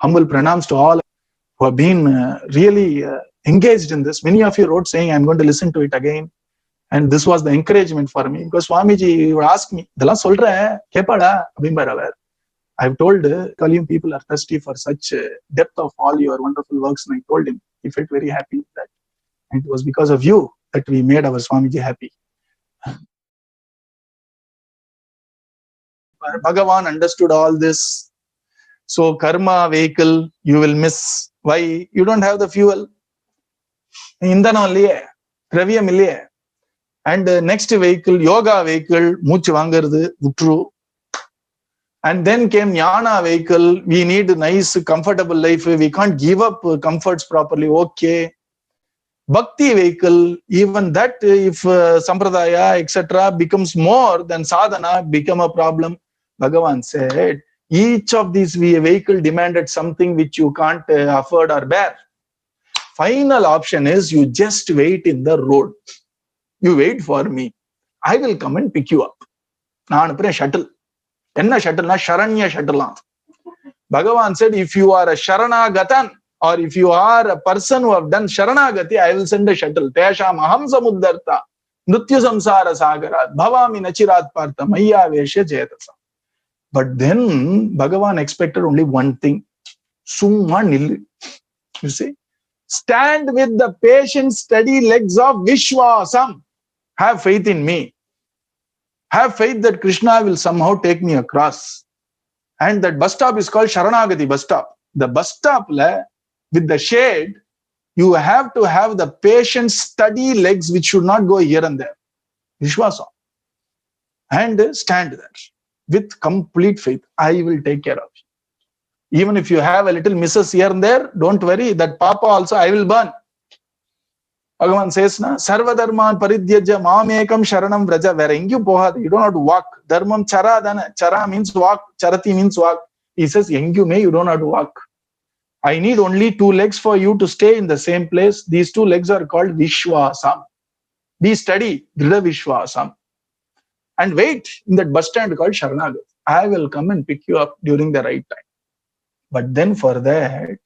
Humble pranams to all who have been really engaged in this. Many of you wrote saying, I'm going to listen to it again. And this was the encouragement for me. Because Swamiji would ask me, I've told Kali people are thirsty for such depth of all your wonderful works. And I told him, he felt very happy that. And it was because of you that we made our Swamiji happy. Bhagavan understood all this. So karma vehicle, you will miss. Why? You don't have the fuel. Indana illiye, draviyam illiye. And next vehicle, yoga vehicle, moochu vaangarudhu, utru. And then came jnana vehicle. We need a nice, comfortable life. We can't give up comforts properly. Okay. Bhakti vehicle, even that, if sampradaya, etc., becomes more than sadhana, become a problem. Bhagavan said, each of these vehicle demanded something which you can't afford or bear. Final option is you just wait in the road. You wait for me. I will come and pick you up. Naan apre shuttle. Enna shuttle na Sharanya shuttle. Bhagavan said, if you are a Sharanagatan, or if you are a person who have done Sharanagati, I will send a shuttle. Tesham aham samuddarta, nritya samsara sagarat, bhavami nachirat partha, maya vesha jetasa. But then Bhagavan expected only one thing. Summa nillu. You see? Stand with the patient, steady legs of vishvAsam. Have faith in me. Have faith that Krishna will somehow take me across. And that bus stop is called Sharanagati bus stop. The bus stop, with the shade, you have to have the patient, steady legs which should not go here and there. vishvAsam. And stand there with complete faith. I will take care of you. Even if you have a little misses here and there, don't worry. That papa also I will burn. Bhagavan says, na, Sarva Dharman Paridhyaja Mamekam Sharanam Vraja. Where you don't have to walk. Dharmam Chara Dana. Chara means walk. Charati means walk. He says, you don't have to walk. I need only 2 legs for you to stay in the same place. These 2 legs are called vishvAsam. Be steady, Drida vishvAsam. And wait in that bus stand called Sharanagati. I will come and pick you up during the right time. But then for that,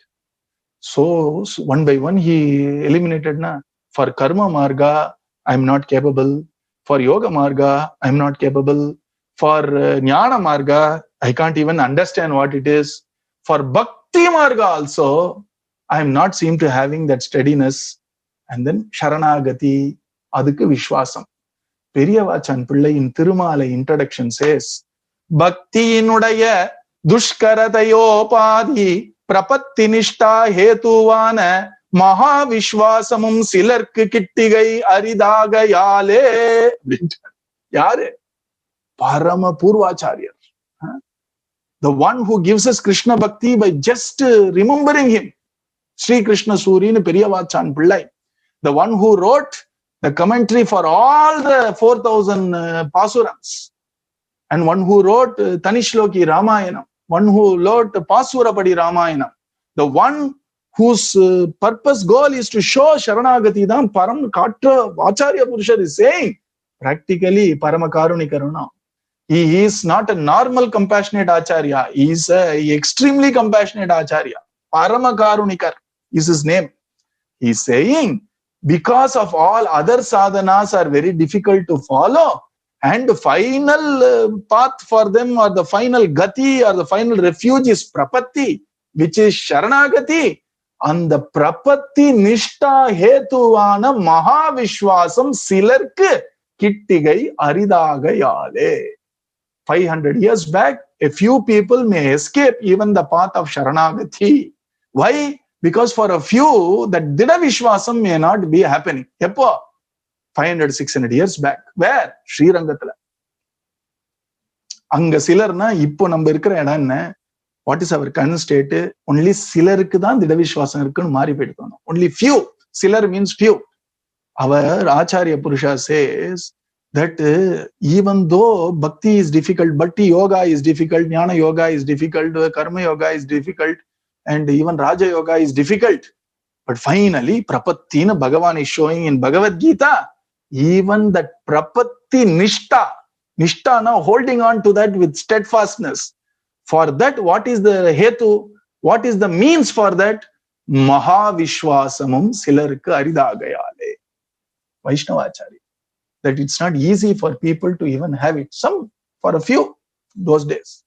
so one by one he eliminated. For karma marga, I am not capable. For yoga marga, I am not capable. For jnana marga, I can't even understand what it is. For bhakti marga also, I am not seem to having that steadiness. And then Sharanagati, adukku vishvAsam. Periyavachan Pillai in Tirumala introduction says, Bhakti inudaya dushkaratayopadi prapatti nishta hetuvana maha vishvasamum silarku kittigai aridagayale. Yare? Parama Purvacharya. The one who gives us Krishna Bhakti by just remembering him. Sri Krishna Surin Periyavachan Pillai. The one who wrote the commentary for all the 4,000 pasurams. And one who wrote Tanishloki Ramayana. One who wrote Pasurapadi Ramayana. The one whose purpose goal is to show Sharanagati Dham Param Katra Acharya Purusha is saying practically Paramakarunika. He is not a normal compassionate Acharya. He is an extremely compassionate Acharya. Paramakarunikar is his name. He is saying, because of all other sadhanas are very difficult to follow, and the final path for them, or the final gati, or the final refuge is prapatti, which is Sharanagati. And the prapatti nishta hetuvana maha vishvasam silarku kittigai aridagayale. 500 years back, a few people may escape even the path of Sharanagati. Why? Because for a few, that Dida vishvAsam may not be happening. Epo? 500, 600 years back. Where? Sri Rangathala. Anga silarna, ippo namba irukra edam enna? What is our current state? Only silarukku dhaan Dida vishvasam irukku mari poidukonu. Only few. Silar means few. Our Acharya Purusha says that even though bhakti is difficult, bhakti yoga is difficult, jnana yoga is difficult, karma yoga is difficult, and even Raja yoga is difficult. But finally, prapattina Bhagavan is showing in Bhagavad Gita, even that prapatti nishta now holding on to that with steadfastness. For that, what is the hetu? What is the means for that? Maha vishvasamum silarku aridagayale. Vaishnavacharya. That it's not easy for people to even have it. Some, for a few, those days.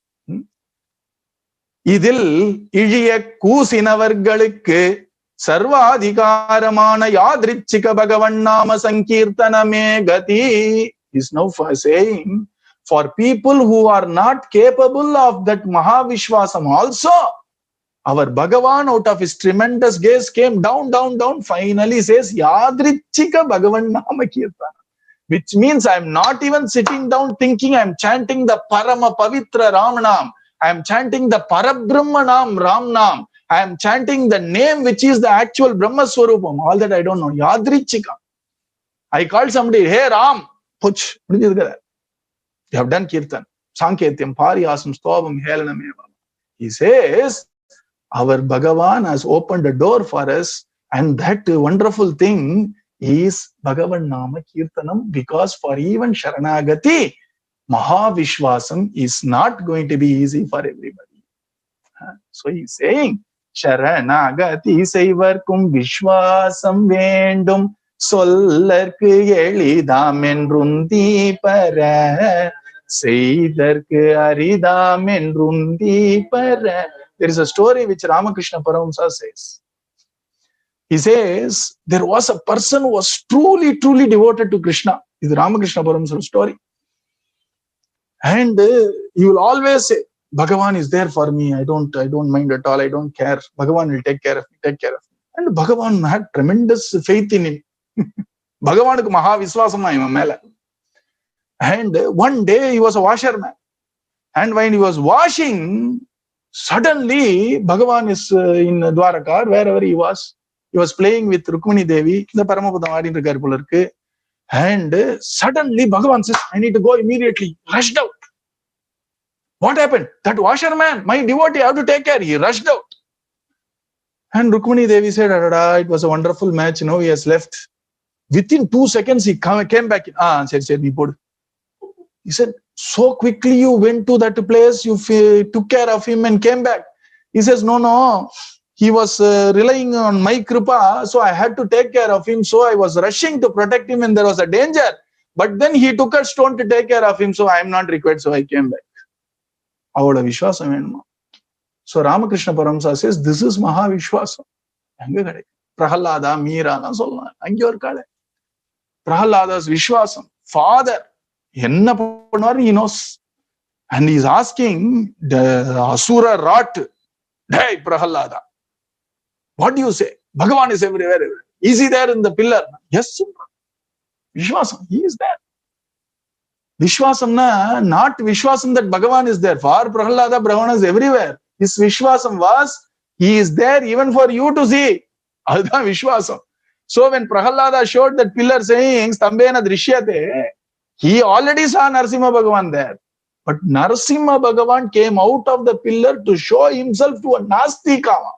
Idil ijiya kusinavargalukku sarvadhikaramana yadrichika Bhagavan nama sankirtaname gati. Is now saying, for people who are not capable of that Mahavishwasam also, our Bhagavan out of his tremendous gaze came down, finally says, Yadrichika Bhagavan Nama Kirtana. Which means I am not even sitting down thinking, I am chanting the Parama Pavitra Ram Nam. I am chanting the Parabrahma Nam Ram Nam. I am chanting the name which is the actual Brahma Swarupam. All that I don't know. Yadrichika. I called somebody, hey Ram, Puch. You have done Kirtan. Sanketyam, Pariyasam, Stobam, Helanam. He says, our Bhagavan has opened a door for us, and that wonderful thing is Bhagavan Nama Kirtanam, because for even Sharanagati, Mahavishwasam is not going to be easy for everybody. So he's saying, Sharanagati seivarkum vishvasam vendum sollarku elidam endrundi para seidarku aridam endrundi para. There is a story which Ramakrishna Paramahamsa says. He says, there was a person who was truly devoted to Krishna. This is Ramakrishna Paramahamsa's story. And he will always say, Bhagavan is there for me. I don't mind at all. I don't care. Bhagavan will take care of me. And Bhagavan had tremendous faith in him. Bhagavan maha vishvasam mela. And one day he was a washerman. And when he was washing, suddenly Bhagavan is in Dwaraka, wherever he was playing with Rukmini Devi, the Paramapadam, and suddenly Bhagavan says, I need to go immediately. Rushed out. What happened? That washerman, my devotee, I have to take care. He rushed out. And Rukmini Devi said, it was a wonderful match. He has left. Within 2 seconds, he came back. He said, so quickly you went to that place, you took care of him and came back. He says, no. He was relying on my kripa, so I had to take care of him. So I was rushing to protect him and there was a danger. But then he took a stone to take care of him, so I am not required, so I came back. So Ramakrishna Paramahamsa says, this is Maha Vishvasam. Prahalada, Meera, Prahalada's Vishvasam. Father, he knows. And he is asking the Asura Rat, hey Prahalada, what do you say? Bhagavan is everywhere. Is he there in the pillar? Yes, Vishvasam, he is there. Vishvasam not Vishvasam that Bhagavan is there. For Prahalada, Brahmana is everywhere. His Vishvasam was, he is there even for you to see. Adha Vishvasam. So when Prahalada showed that pillar saying, Stambena Drishyate, he already saw Narasimha Bhagavan there. But Narasimha Bhagavan came out of the pillar to show himself to a Nastikama.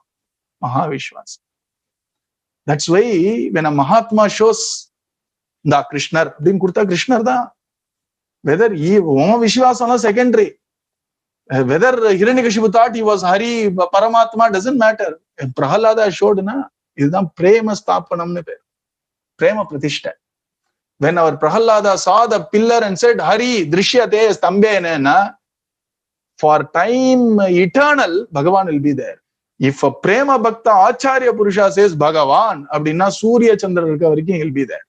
Mahavishvasam. That's why when a Mahatma shows the Krishna, whether he Vishvasana secondary, whether Hiranyakashipu thought he was Hari Paramatma doesn't matter. Prahalada showed is the Prema Stapanam, Prema Pratishtha. When our Prahalada saw the pillar and said, Hari Drishyate Stambena, for time eternal, Bhagavan will be there. If a Prema Bhakta Acharya Purusha says Bhagavan, Abdina Surya Chandra he'll be there.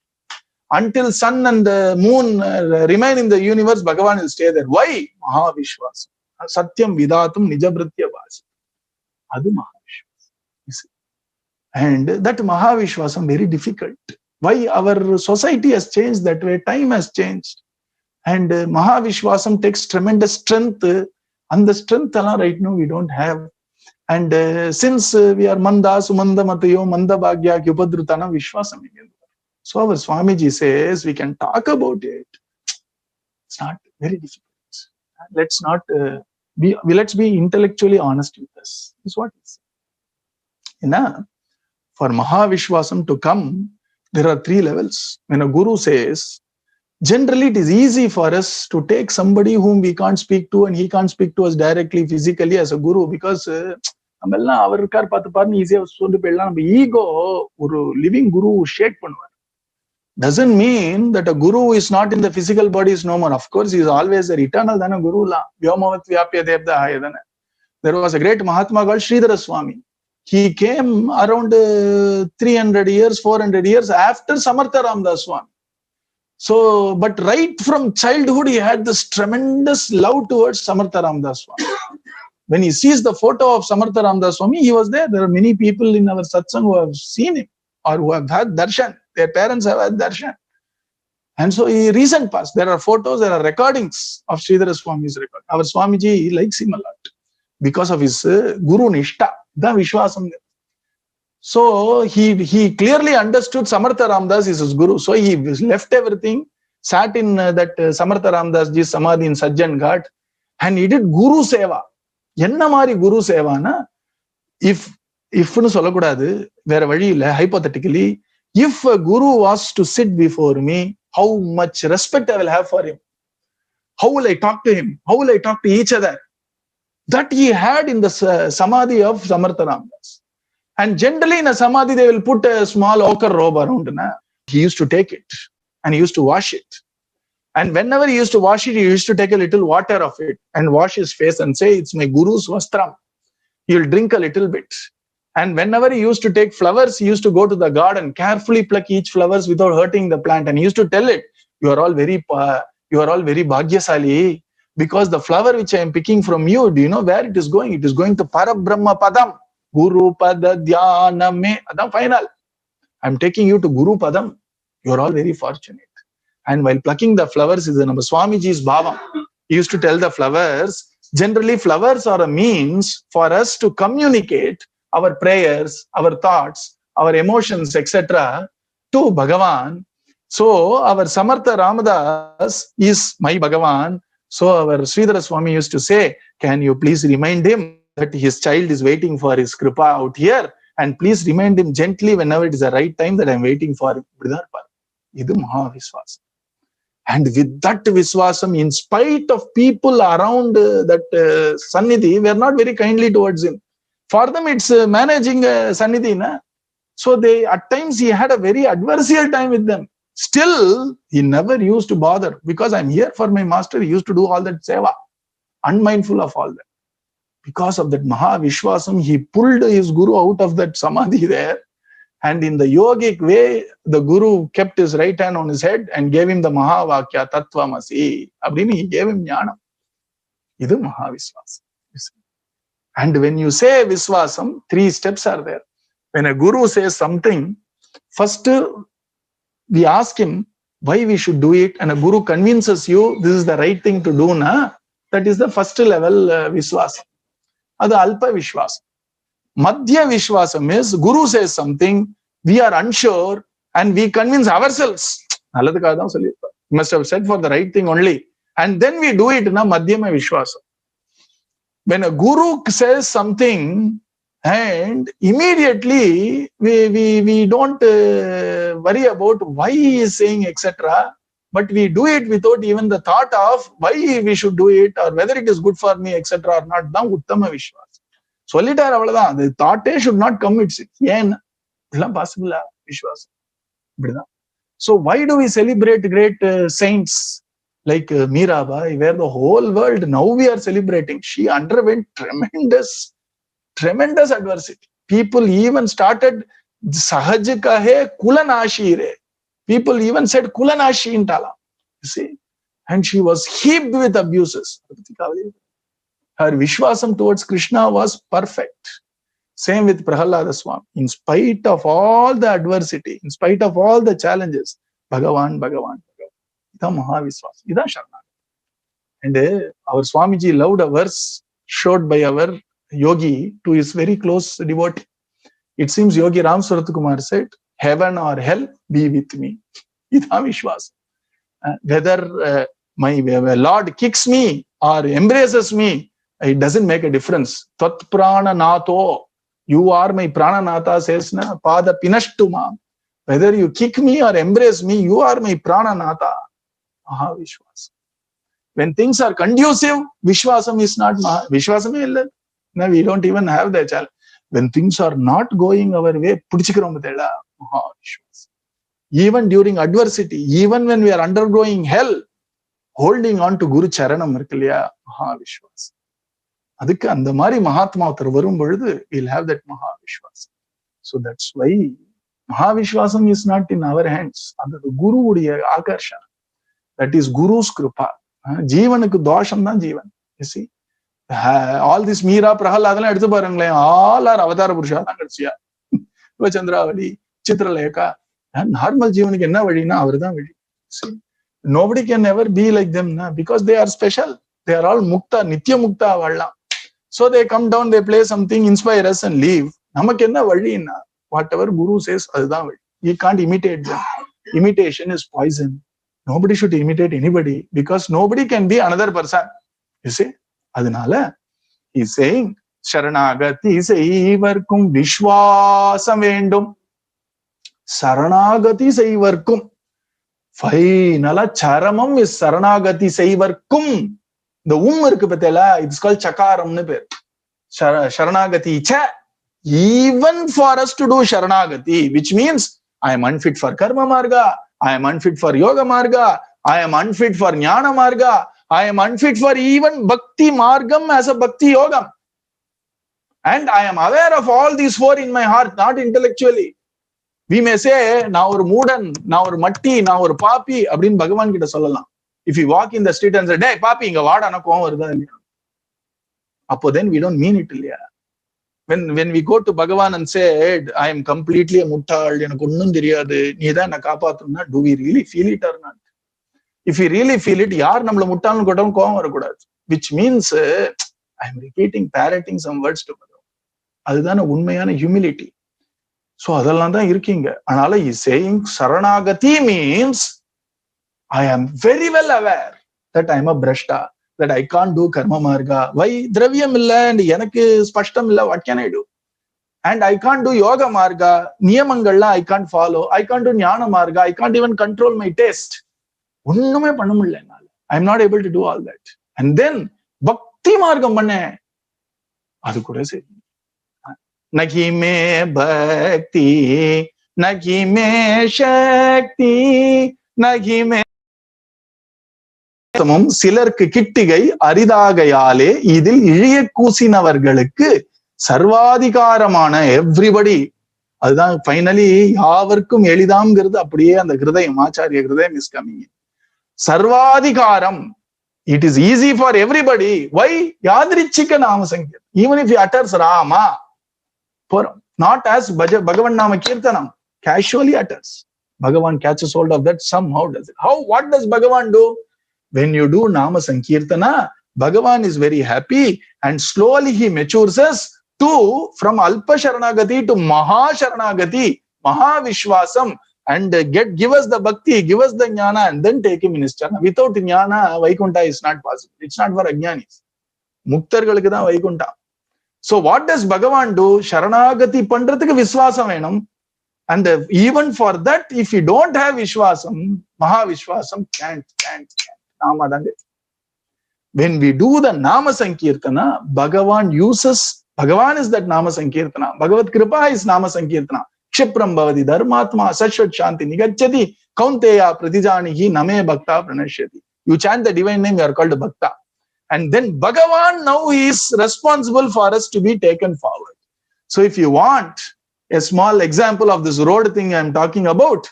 Until sun and the moon remain in the universe, Bhagavan will stay there. Why? Mahavishvasam. Satyam Vidatum Nijabhritya Vasi. Adu Mahavishvasam. And that Mahavishvasam very difficult. Why? Our society has changed that way. Time has changed. And Mahavishvasam takes tremendous strength. And the strength right now we don't have. And since we are Manda, Sumanda Matayo, Manda Bhagya, Kyupadrutana, Vishvasam. So our Swamiji says we can talk about it. It's not very difficult. Let's not let's be intellectually honest with us. That's what he says. For Mahavishvasam to come, there are 3 levels. When a guru says, generally it is easy for us to take somebody whom we can't speak to and he can't speak to us directly, physically as a guru, because நம்மெல்லாம் அவர் இருக்கார் பார்த்து பாருன்னு ஈஸியா சொல்லிட்டு போயிடலாம். நம்ம ego ஒரு living குரு ஷேக் பண்ணுவார். Doesn't mean that a guru is not in the physical body is no more. Of course, he is always there. Eternal dana guru la. Vyomavat vyapya devda hayadana. There was a great Mahatma called Sri Swamiji. He came around 300 years, 400 years after Samartha Ramdas Swami. So, but right from childhood, he had this tremendous love towards Samartha Ramdas Swami. When he sees the photo of Samartha Ramdas Swami, he was there. There are many people in our satsang who have seen him or who have had darshan. Their parents have had darshan. And so, in recent past, there are photos, there are recordings of Sri Swamiji's record. Our Swamiji likes him a lot because of his Guru Nishta, the vishvAsam. So, he clearly understood Samartha Ramdas is his Guru. So, he left everything, sat in that Samartha Ramdas Ji's Samadhi in Sajjan Ghat, and he did Guru Seva. என்ன மாதிரி குரு சேவானா, இஃப்னு சொல்லக்கூடாது, வேற வழி இல்ல. ஹைபோதெட்டிக்கலி, if a guru was to sit before me, how much respect I will have for him? How will I talk to him? How will I talk to each other? That he had in the samadhi of Samartha Ramdas. And generally in a samadhi, they will put a small ochre robe around. He used to take it and he used to wash it. And whenever he used to wash it, he used to take a little water of it and wash his face and say, it's my Guru's vastram. He will drink a little bit. And whenever he used to take flowers, he used to go to the garden, carefully pluck each flowers without hurting the plant. And he used to tell it, you are all very bhagyasali, because the flower which I am picking from you, do you know where it is going? It is going to Parabrahma Padam. Guru Pada Dhyaname. That's final. I am taking you to Guru Padam. You are all very fortunate. And while plucking the flowers is the Swamiji's bhava. He used to tell the flowers, generally flowers are a means for us to communicate our prayers, our thoughts, our emotions, etc. to Bhagavan. So our Samartha Ramadas is my Bhagavan. So our Sri Swami used to say, can you please remind him that his child is waiting for his kripa out here, and please remind him gently whenever it is the right time that I am waiting for him. Idu maha vishvAsam. And with that vishvAsam, in spite of people around that Sannidhi, were not very kindly towards him. For them, it's managing Sannidhi. So at times he had a very adversarial time with them. Still, he never used to bother, because I'm here for my master. He used to do all that seva, unmindful of all that. Because of that maha vishvAsam, he pulled his Guru out of that samadhi there. And in the yogic way, the Guru kept his right hand on his head and gave him the Mahavakya Tattvamasi. Abdini, he gave him jnana. Idu Mahavishvasam. And when you say Vishvasam, 3 steps are there. When a Guru says something, first we ask him why we should do it, and a Guru convinces you this is the right thing to do. That is the first level Vishvasam. That's Alpa Vishvasam. Madhya Vishvasam is Guru says something, we are unsure, and we convince ourselves. He must have said for the right thing only. And then we do it in a Madhyama Vishvasam. When a Guru says something, and immediately we don't worry about why he is saying, etc. But we do it without even the thought of why we should do it, or whether it is good for me, etc. or not. Then Uttama Vishvasam. சொல்லிட்டார், அவ்வளவுதான். The thought should not come. It's ஏன் இதெல்லாம் பாசிபிளா? விஸ்வாசம் இப்படிதான். So why do we celebrate great saints like Mirabai, where the whole world now we are celebrating? She underwent tremendous adversity. People even started Sahaj kahe kulanashi re. People even said kulanashi in Tala. You see, and she was heaped with abuses. Her vishvasam towards Krishna was perfect. Same with Prahalada Swami. In spite of all the adversity, in spite of all the challenges, Bhagavan. Ida Mahavishvasam. Ida Sharanagati. And our Swamiji loved a verse showed by our yogi to his very close devotee. It seems Yogi Ram Surat Kumar said, heaven or hell, be with me. Ida Vishvasam. Whether my Lord kicks me or embraces me, it doesn't make a difference. Tat prana nato. You are my prana nata, says na. Pada pinashtuma. Whether you kick me or embrace me, you are my prana nata. Maha Vishvasam. When things are conducive, Vishvasam is not Maha. Vishvasam illa. Now we don't even have that challenge. When things are not going our way, even during adversity, even when we are undergoing hell, holding on to Guru Charanam irukliya, Mahavishwas. Adukku andha mari Mahatma othar varum பொழுது we'll have that Mahavishwas. So that's why Mahavishwasam is not in our hands. Adu Guru udiya akarsha. That is Guru's kripa. Jeevanukku dosham dhan jeevan. You see, all this Meera, Prahalad adala eduthu parungaleng, all are avatara purusha dhan kadasiya. Chandravali, Chitralekha, normal jeevanukku enna vadina avaru dhan vadi. See, nobody can ever be like them, because they are special. They are all mukta, nitya mukta avalla. So they come down, they play something, inspire us and leave. Namakku enna vadina? Whatever Guru says, adha vadi. You can't imitate them. Imitation is poison. Nobody should imitate anybody, because nobody can be another person. You see? Adinala, he's saying, Sharanagati seivarkum vishvAsam vendum. Sharanagati seivarkum. Finala charamam is Sharanagati seivarkum. The irukku pathela, it's called chakaram nu per. Sharanagati cha. Even for us to do Sharanagati, which means I am unfit for karma marga, I am unfit for yoga marga, I am unfit for jnana marga, I am unfit for even bhakti margam as a bhakti yogam. And I am aware of all these four in my heart, not intellectually. We may say, na or moodan, na or matti, na or papi, abdin Bhagavan kitta sollalam. If we walk in the street and say, hey, papi, inga vaada na kovam varudha illaya. Appo then we don't mean it illaya. When we go to Bhagavan and say, I am completely a muttal, enakku onnum theriyadu, nee dhaan enna kaapathunna, do we really feel it or not? If we really feel it, yaar nammala muttalnu kottavam kovam varakudadu. Which means, I am repeating, parroting some words to Bhagavan. Adudana unmayana humility. So adallam dhaan irukkinga. Anala he is saying, Sharanagati means, I am very well aware that I am a brashta, that I can't do karma marga. Why? Dravyam illa and enakku spashtam illa, what can I do? And I can't do yoga marga, niyamangalla I can't follow, I can't do jnana marga, I can't even control my taste. Onnume panna mudilla ennala. I am not able to do all that. And then bhakti margam panne, adu kuda seri. Nahi me bhakti, nahi me shakti, nahi me சிலருக்கு கிட்டிகை அரிதாகையாலே இதில் இழிய கூசினவர்களுக்கு சர்வாதிகாரமான everybody. அதுதான் finally யாவருக்கும் எளிதாம்ங்கிறது அப்படியே அந்த ஹிருதயம், ஆச்சாரிய ஹிருதயம் is coming. சர்வாதிகாரம், it is easy for everybody. Why? யாதிரிச்சிக்க நாம சங்கீதம். Even if he utters Rama, not as Bhagavan Nama Kirtanam, casually utters. Bhagavan catches hold of that, somehow does it. How? What does Bhagavan do? When you do Nama Sankirtana, Bhagavan is very happy and slowly he matures us to from Alpa Sharanagati to Maha Sharanagati, Maha vishvAsam, and give us the bhakti, give us the jnana, and then take him in his chana. Without jnana, Vaikunta is not possible. It's not for Ajnanis. Muktargalukku dhaan Vaikunta. So what does Bhagavan do? Sharanagati pandradhukku vishvasam venum. And even for that, if you don't have vishvasam, Maha vishvasam can't. When we do the Nama Sankirtana, Bhagavan is that Nama Sankirtana. Bhagavad Kripa is Nama Sankirtana. Kshipram bhavati dharmatma sashvat shanti nigacchati kaunteya pratijanihi name bhakta pranashyati. You chant the divine name, you are called Bhakta. And then Bhagavan now is responsible for us to be taken forward. So if you want a small example of this road thing I am talking about,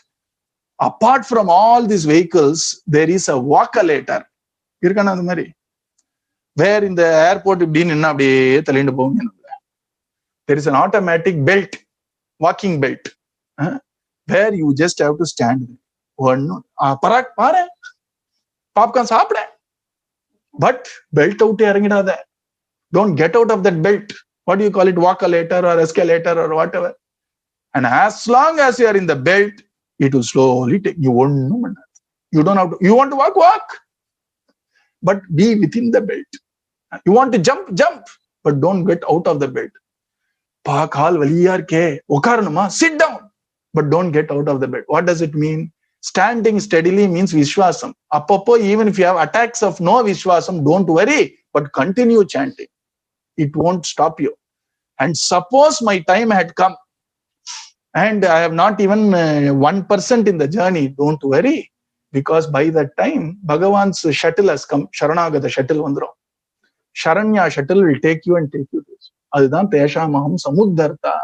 apart from all these vehicles, there is a walkalator. Irukana andha mari. Where in the airport been inna apdiye thalindu povunga. There is an automatic belt, walking belt, where you just have to stand. One parak pare, popcorn saapde, but belt out erangidada. Don't get out of that belt. What do you call it? Walkalator or escalator or whatever. And as long as you are in the belt, it will slowly take you. You don't have to. You want to walk, but be within the belt. You want to jump, but don't get out of the belt. Kaal valiya irke, ukaranuma, sit down, but don't get out of the belt. What does it mean? Standing steadily means vishvasam. Apappo, even if you have attacks of no vishvasam, don't worry, but continue chanting. It won't stop you. And suppose my time had come and I have not even 1% in the journey, don't worry, because by that time Bhagavan's shuttle has come. Sharanagata shuttle vandrum. Sharanya shuttle will take you and take you to this. Adhan teshamaham samudharta.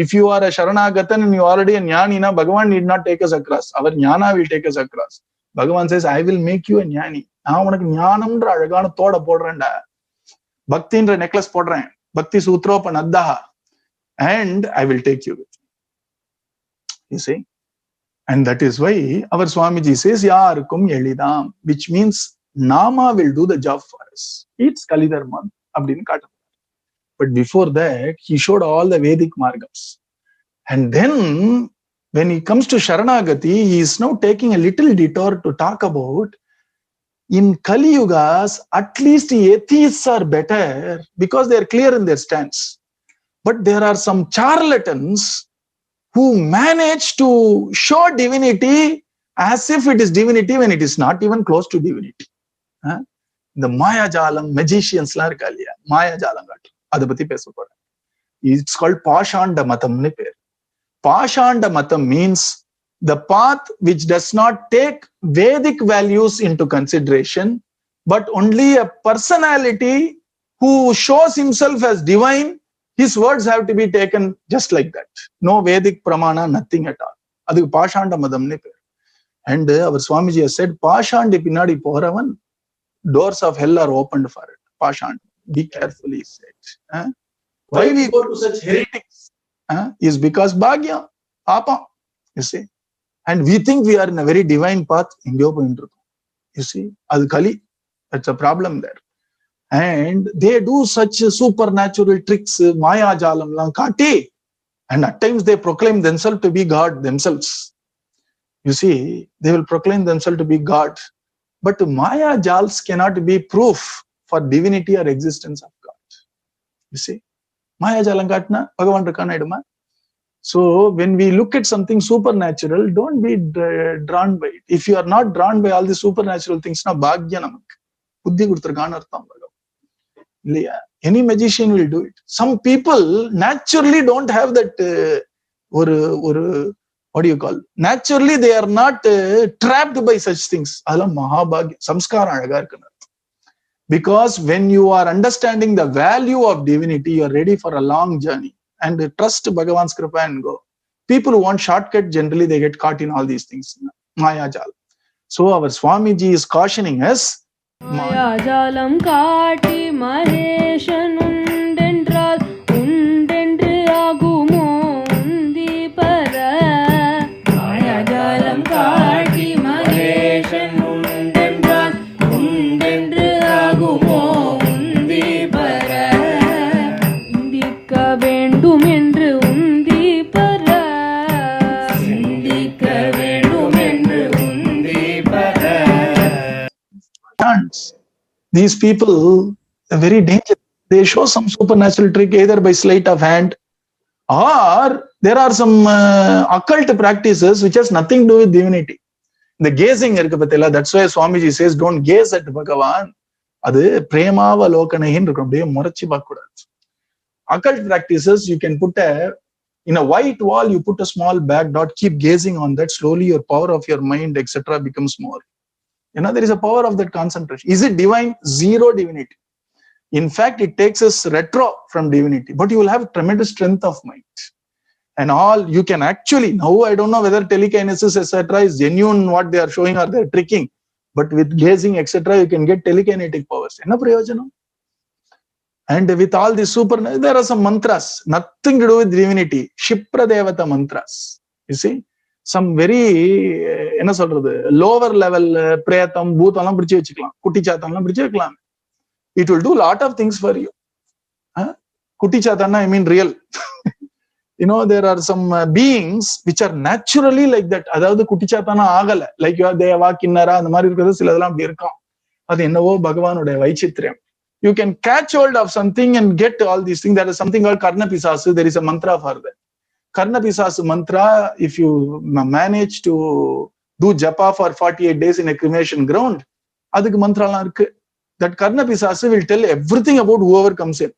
If you are a Sharanagatan and you are already a Jnani, Bhagavan need not take us across. Our Jnana will take us across. Bhagavan says, I will make you a Jnani. Now unak Jnanamra alagana thoda podranda. Bhakti indra necklace podren. Bhakti sutropa naddaha. And I will take you with me. You see? And that is why our Swamiji says, Yarukum Elidam, which means Nama will do the job for us. It's Kali Dharma. But before that, he showed all the Vedic margams. And then, when he comes to Sharanagati, he is now taking a little detour to talk about, in Kali Yugas, at least atheists are better because they are clear in their stance. But there are some charlatans who manage to show divinity as if it is divinity when it is not even close to divinity. The Maya Jalam, magicians la irukka illaya, Maya Jalam gaatru. Adha pathi pesa poren. It's called Pashanda Matam ne per. Pashanda Matam means the path which does not take Vedic values into consideration, but only a personality who shows himself as divine. His words have to be taken just like that. No Vedic pramana, nothing at all. Adu Pashanda Madam ne per. And our Swamiji has said, Pashanda pinadi poravan, doors of hell are opened for it. Pashanda. Be careful, he said. Why we go to such heretics? Is because Bhagya, Papa. You see? And we think we are in a very divine path. You see? Adu Kali. That's a problem there. And they do such supernatural tricks, Maya Jalam lang kati, and at times they proclaim themselves to be God themselves. You see, they will proclaim themselves to be God, but Maya Jals cannot be proof for divinity or existence of God. You see, Maya Jalam katna Bhagavan rakana iduma. So when we look at something supernatural, don't be drawn by it. If you are not drawn by all the supernatural things, na bhagya namak buddhi kuduthirukana artham. Any magician will do it. Some people naturally don't have that what do you call? Naturally they are not trapped by such things. Adala mahabhagya samskara alaga irukku. Because when you are understanding the value of divinity, you are ready for a long journey and trust Bhagavan's kripa and go. People who want shortcut, generally they get caught in all these things. Maya Jal. So our Swamiji is cautioning us. மாயாஜாலம் காட்டி மகேஷன் உண்டென்றால் உண்டென்று ஆகுமோ உந்தி பர. மாயாஜாலம் காட்டி மகேஷன் உண்டென்றால் உண்டென்று ஆகுமோ உந்தி பர. சிந்திக்க வேண்டும் என்று உந்தி பர. சிந்திக்க வேண்டும் என்று உந்தி பர. These people are very dangerous. They show some supernatural trick either by sleight of hand, or there are some occult practices which has nothing to do with divinity. The gazing irukku pathila, that's why Swamiji says don't gaze at Bhagavan. Adu premava lokanahin irukum, அப்படியே முறைச்சி பார்க்க கூடாது. Occult practices, you can put in a white wall, you put a small black dot, keep gazing on that. Slowly your power of your mind, etc., becomes more. There is a power of that concentration. Is it divine? Zero divinity. In fact, it takes us retro from divinity, but you will have tremendous strength of mind. And all you can actually, now I don't know whether telekinesis, etc., is genuine what they are showing or they are tricking, but with gazing, etc., you can get telekinetic powers. Enna prayojanam? And with all these there are some mantras, nothing to do with divinity. Shipra Devata mantras. You see? Some very என்ன சொல்றது lower level பிரேதம் பூதம்லாம் பிடிச்சு வச்சுக்கலாம், குட்டி சாத்தான்லாம் பிடிச்சு வைக்கலாம். It will do lot of things for you. குட்டி சாத்தான்னா I mean real. There are some beings which are naturally like that. அதாவது குட்டி சாத்தானா ஆகல, லைக் தேவா கிண்ணரா அந்த மாதிரி இருக்கிறது சிலதெல்லாம் அப்படி இருக்கும். அது என்னவோ பகவானுடைய வைச்சித்ரியம். You can catch hold of something and get all these things. There is something called Karna Pisasu. There is a mantra for that. Karna Pisasu mantra, if you manage to do japa for 48 days in a cremation ground, adukku mantra la irukku. That Karna Pisasu will tell everything about whoever comes in.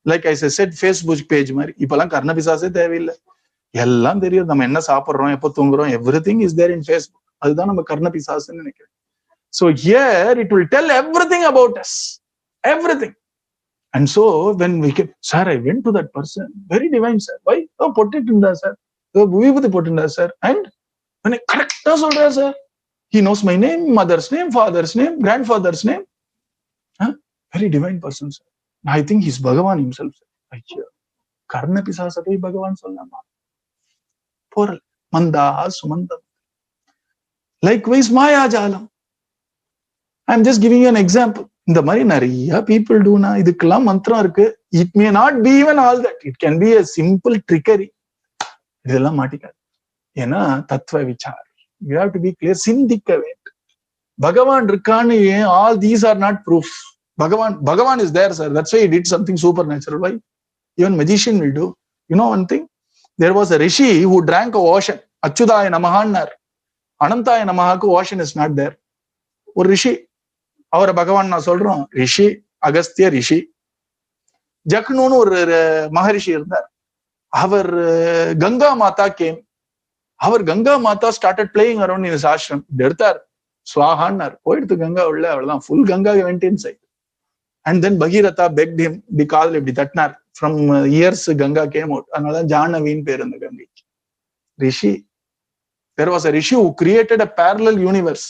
Like I said, Facebook page மாதிரி இப்பெல்லாம் கர்ண பிசாசே தேவையில்லை, எல்லாம் தெரியும். நம்ம என்ன சாப்பிடுறோம், எப்ப தூங்குறோம், everything is there in Facebook. அதுதான் நம்ம கர்ண பிசாசுன்னு நினைக்கிறேன். So here it will tell everything about us, everything. And so when we get, sir, I went to that person, very divine, sir. Why? Oh, put it in there, sir. Oh, we put in there, sir. And when I correct sir, he knows my name, mother's name, father's name, grandfather's name. Huh? Very divine person, sir. I think he's Bhagavan himself, sir. Karna pisasa poi Bhagavan sollama. Poral mandaha sumandam. Likewise, Maya Jalam. I'm just giving you an example. இந்த மாதிரி நிறைய people do na. இதுக்கெல்லாம் மந்திரம் இருக்கு. It may not be even all that. It can be a simple trickery. இதெல்லாம் மாட்டிக்காது. ஏன்னா தத்துவ விசார். You have to be clear. சிந்திக்க வேண்டும். பகவான் இருக்கான்னு all these are not proofs. Bhagavan is there, sir. That's why he did something supernatural. Why? Even magician will do. You know one thing? There was a rishi who drank a ocean. Achyudaya namahannar. Anantaya namahaku ocean is not there. ஒரு ரிஷி, அவரை பகவான் நான் சொல்றோம், ரிஷி அகஸ்திய ரிஷி. ஜக்னூன்னு ஒரு மகரிஷி இருந்தார். அவர் கங்கா மாதா game. அவர் Ganga Mata started playing around in his ashram. எடுத்தார், ஸ்வாஹான்னார், போயிடுத்து கங்கா உள்ள, அவ்வளவுதான், full Ganga went inside. And then Bhagiratha begged him, இப்படி கால் இப்படி தட்டினார். From ears Ganga came out. அதனால ஜானவின்னு பேர் இந்த கங்கைக்கு. ரிஷி. There was a rishi who created a parallel universe.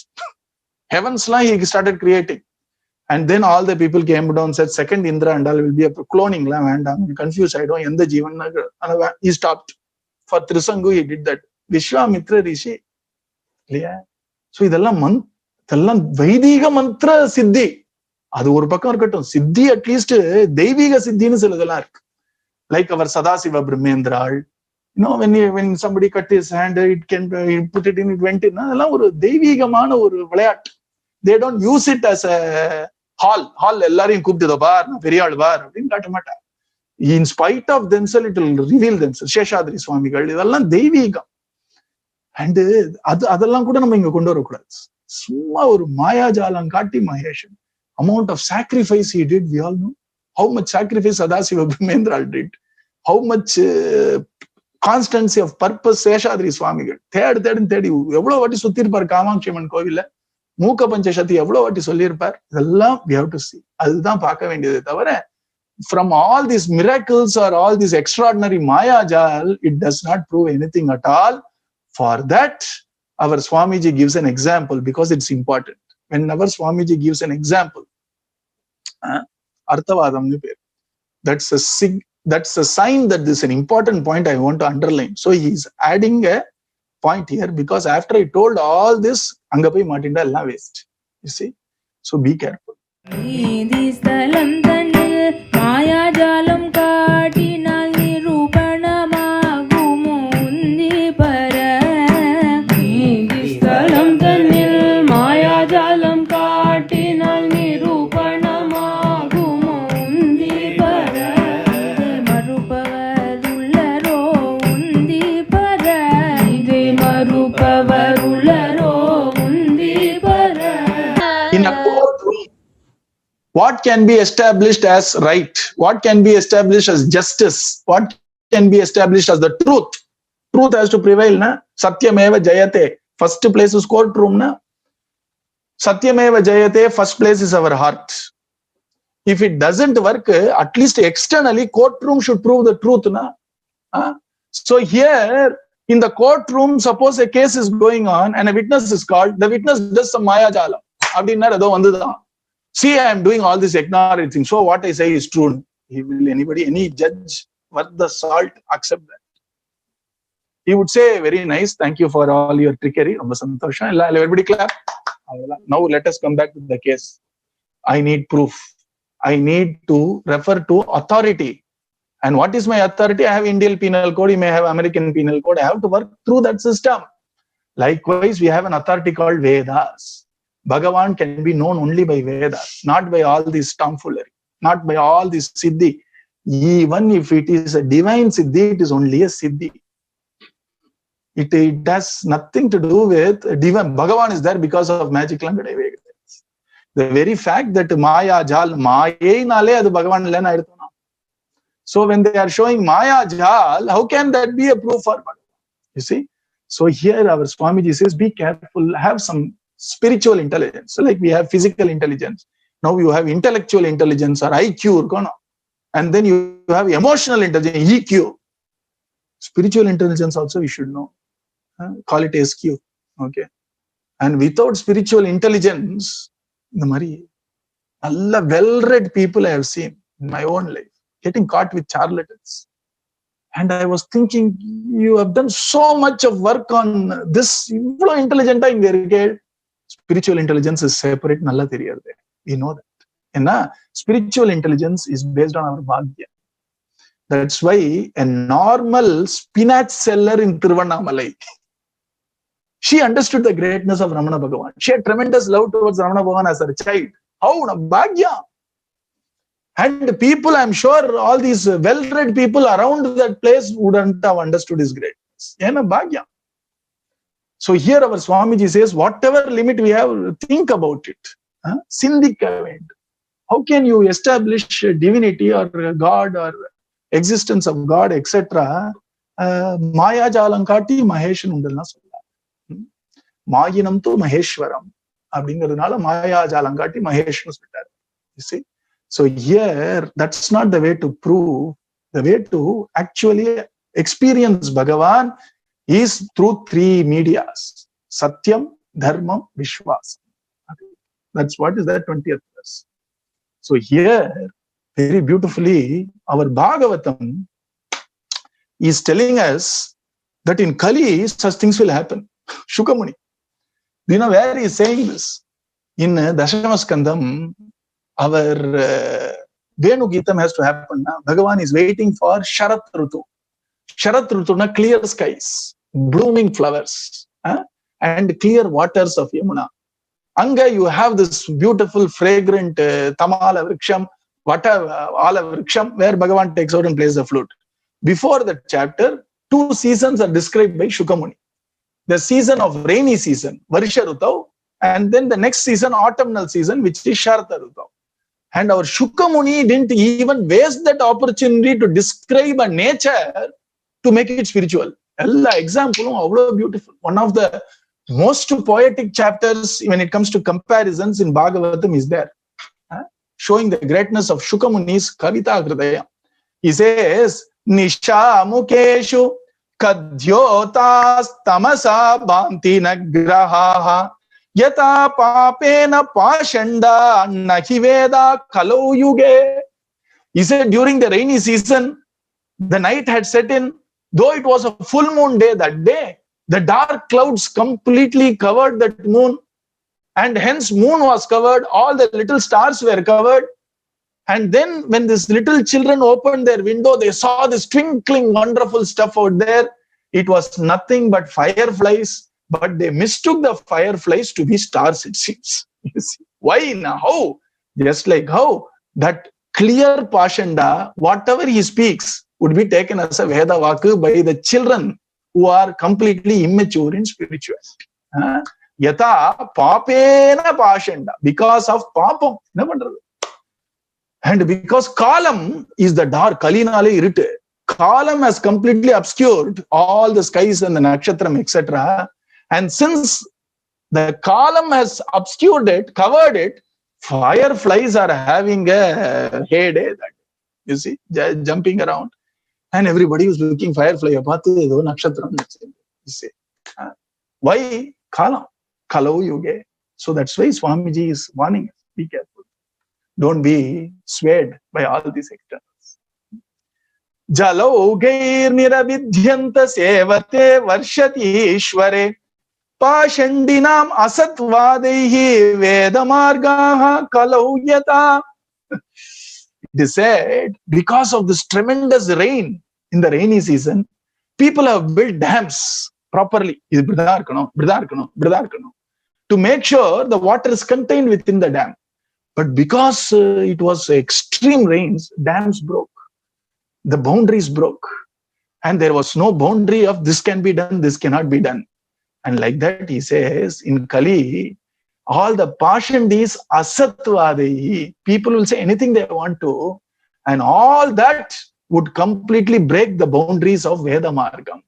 Heavens la he started creating, and then all the people came down and said second Indra and all will be a cloning la vendam, confused I don't endha jeevan na. He stopped. For Trisangu he did that. Vishwamitra rishi இல்லையா? So இதெல்லாம் இதெல்லாம் வைதிக மந்திர சித்தி. அது ஒரு பக்கம் இருக்கட்டும், சித்தி அட்லீஸ்ட் தெய்வீக சித்தின்னு சிலதெல்லாம் இருக்கு. லைக் அவர் Sadashiva Brahmendral. You know, when somebody cut his hand, it can put it in, it went in. அதெல்லாம் ஒரு தெய்வீகமான ஒரு விளையாட்டு. They don't use it as a hall எல்லாரையும் கூப்பிட்டு பார் பெரிய ஆள் பார் அப்படின்னு காட்ட மாட்டார். In spite of themselves it will reveal themselves. Seshadri சுவாமிகள், இதெல்லாம் தெய்வீகம். அண்ட் அதெல்லாம் கூட நம்ம இங்க கொண்டு வரக்கூடாது. சும்மா ஒரு மாயாஜாலம் காட்டி Maheshan. Amount of sacrifice he did, we all know. How much sacrifice Sadasiva Brahmendra did. How much constancy of purpose Seshadri சுவாமிகள் தேடி எவ்வளவு வாட்டி சுத்தி இருப்பார் காமாட்சியம்மன் கோவில்ல. மூக்க பஞ்சசக்தி எவ்வளவு வாட்டி சொல்லியிருப்பார். இதெல்லாம் we have to see. அதுதான் பார்க்க வேண்டியது தவிர from all these miracles or all these extraordinary mayajal, it does not prove anything at all. For that our Swamiji gives an example because it's important. Whenever Swamiji gives an example, arthavadamnu per, that's a sign that this is an important point I want to underline. So he is adding a point here because after I told all this, anga poi maatinda ella waste. You see? So be careful. ஸ்தலம் தன்னில் மாயாஜாலம் காட்டினால் நிரூபணமாகுமோ உந்தி பர. ஸ்தலம் தன்னில் மாயாஜாலம் காட்டினால் நிரூபணமாகுமோ உந்தி பர. மறுபவர் உள்ளரோ உந்தி பர. இதை மறுபவர் உள்ளரோ உந்தி பர. What can be established as right? What can be established as justice? What can be established as the truth? Truth has to prevail, na? Satyameva jayate. First place is courtroom, na? Satyameva jayate. First place is our heart. If it doesn't work, at least externally, courtroom should prove the truth, na? So here, in the courtroom, suppose a case is going on and a witness is called, the witness does some maya jala. Abdinna adho vandudha. See, I am doing all this ignorant thing. So what I say is true. Will anybody, any judge worth the salt accept that? He would say, very nice, thank you for all your trickery. Everybody clap. Now let us come back to the case. I need proof. I need to refer to authority. And what is my authority? I have Indian Penal Code. You may have American Penal Code. I have to work through that system. Likewise, we have an authority called Vedas. Bhagavan can be known only by Vedas, not by all this tomfoolery, not by all this siddhi. Even if it is a divine siddhi, it is only a siddhi. It has nothing to do with divine. Bhagavan is there because of magic. The very fact that Maya Jal, Maya nale adu Bhagavan illa na edutona. So when they are showing Maya Jal, how can that be a proof for Bhagavan? You see? So here our Swamiji says, be careful, have some spiritual intelligence. So like we have physical intelligence. Now you have intellectual intelligence or IQ, and then you have emotional intelligence, EQ. Spiritual intelligence also we should know. Call it SQ. Okay. And without spiritual intelligence, well-read people I have seen in my own life getting caught with charlatans. And I was thinking, you have done so much of work on this. Intelligent spiritual intelligence is separate. We know that. And spiritual intelligence is based on our bhagya. That's why a normal spinach seller in Tiruvannamalai, she understood the greatness of Ramana Bhagavan. She had tremendous love towards Ramana Bhagavan as her child. How? Bhagya. And people, I'm sure, all these well-read people around that place wouldn't have understood his greatness. Bhagya. So here our Swamiji says, whatever limit we have, think about it. Sindhika. How can you establish divinity or God or existence of God, etc.? Maya Jalankati Maheshan Undalna Solla. Mayinam to Maheshwaram. Abdingadunala Maya Jalankati Maheshan. You see? So here, that's not the way to prove. The way to actually experience Bhagavan is through three medias. Satyam, Dharma, vishvAsam. That's what is that 20th verse. So here, very beautifully, our Bhagavatam is telling us that in Kali, such things will happen. Shukamuni. Do you know where he is saying this? In Dashamaskandam, our Venu Geetam has to happen. Bhagavan is waiting for Sharat Rutu. Sharat Rutu, clear skies, blooming flowers, and clear waters of Yamuna. Anga, you have this beautiful, fragrant Tamala Vriksham, Ala Vriksham, where Bhagavan takes out and plays the flute. Before that chapter, two seasons are described by Shukamuni. The season of rainy season, Varisha Rutau, and then the next season, autumnal season, which is Sharata Rutau. And our Shukamuni didn't even waste that opportunity to describe a nature to make it spiritual. Example, beautiful. One of the most poetic chapters when it comes to comparisons in Bhagavatam is there, showing the greatness of Shukamuni's Kavita Hridaya. He says, Nisha Mukeshu Kadyotas Tamasa Bhanti Nagraha Yata Papena Pashanda Nahiveda Kalo Yuge. He said during the rainy season, the night had set in, though it was a full moon day that day, the dark clouds completely covered that moon, and hence moon was covered, all the little stars were covered. And then when these little children opened their window, they saw this twinkling, wonderful stuff out there. It was nothing but fireflies, but they mistook the fireflies to be stars, it seems. You see? Why now? How? Just like how that clear Pashanda, whatever he speaks, would be taken as a Veda Vaku by the children who are completely immature in spirituality. Yata Papena Pashanda, because of Papam. And because Kalam is the dark, Kalinale Irite, Kalam has completely obscured all the skies and the nakshatram, etc. And since the Kalam has obscured it, covered it, fireflies are having a heyday. You see, jumping around. And everybody was looking firefly. You see. Why? Kalam. Kalo Yuge. So that's why Swamiji is warning us. Be careful. Don't be swayed by all these externals. Jalo gair niravidhyanta sevate varshati ishware pashandinam asatvadehi vedamargaha kalauyata. It is said, because of this tremendous rain in the rainy season, people have built dams properly. To make sure the water is contained within the dam. But because it was extreme rains, dams broke. The boundaries broke. And there was no boundary of this can be done, this cannot be done. And like that, he says, in Kali, all the Pashandis asatvadehi, people will say anything they want to, and all that would completely break the boundaries of Veda Margam.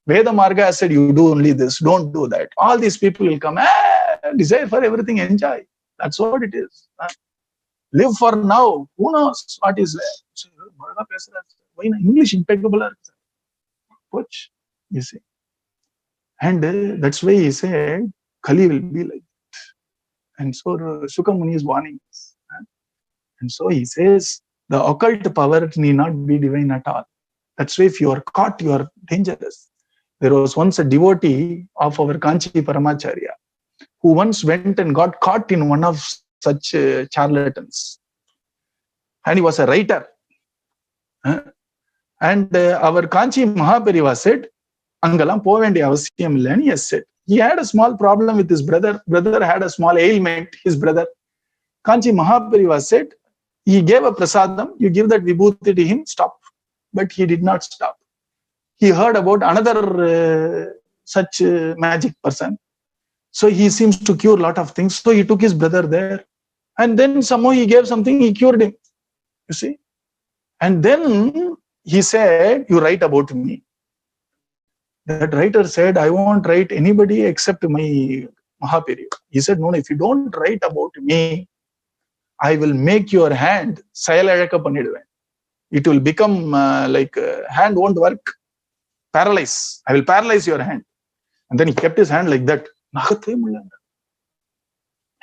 Veda Marga has said, you do only this, don't do that. All these people will come, desire for everything, enjoy. That's what it is. Live for now. Who knows what is there? Why English impeccable? You see. And that's why he said, Kali will be like that. And so Shuka Muni is warning us. And so he says, the occult power need not be divine at all. That's why if you are caught, you are dangerous. There was once a devotee of our Kanchi Paramacharya who once went and got caught in one of such charlatans. And he was a writer. And our Kanchi Mahapariva said, Angalam povendi avasiyam illa, and he has said, he had a small problem with his brother. Brother had a small ailment, his brother. Kanchi Mahapariva said, he gave a prasadam, you give that vibhuti to him, stop. But he did not stop. He heard about another such magic person. So he seems to cure a lot of things. So he took his brother there. And then somehow he gave something, he cured him. You see? And then he said, you write about me. That writer said, I won't write anybody except my Mahapariva. He said, no, if you don't write about me, I will make your hand sayalazhaka panniduven. It will become hand won't work. Paralyze. I will paralyze your hand. And then he kept his hand like that.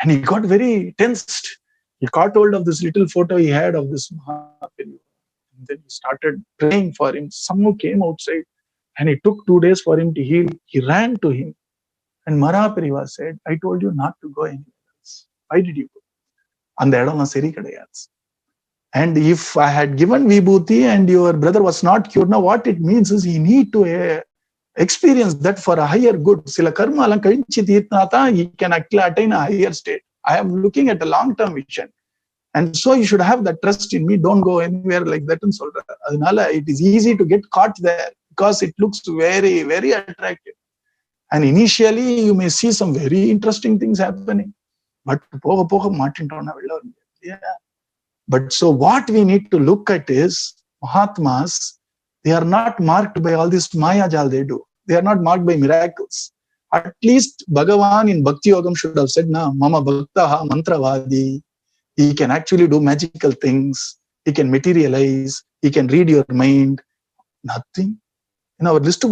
And he got very tensed. He caught hold of this little photo he had of this Mahapariva. And then he started praying for him. Someone came outside and it took 2 days for him to heal. He ran to him. And Mahapariva said, I told you not to go anywhere else. Why did you go? And the idol seri kadayadu. And if I had given vibhuti and your brother was not cured, now what it means is he need to experience that for a higher good. Sila karma alam kalinchi teetnata, he can actually attain a higher state. I am looking at a long-term vision. And so you should have that trust in me. Don't go anywhere like that. And it is easy to get caught there because it looks very, very attractive. And initially you may see some very interesting things happening. But yeah. But so what we need to look at is Mahatmas, they are not marked by all this Maya Jal they do. They are not marked by miracles. At least Bhagavan in Bhakti Yogam should have said, Mama Bhaktaha Mantravadi. He can actually do magical things. He can materialize. He can read your mind. Nothing. In our list,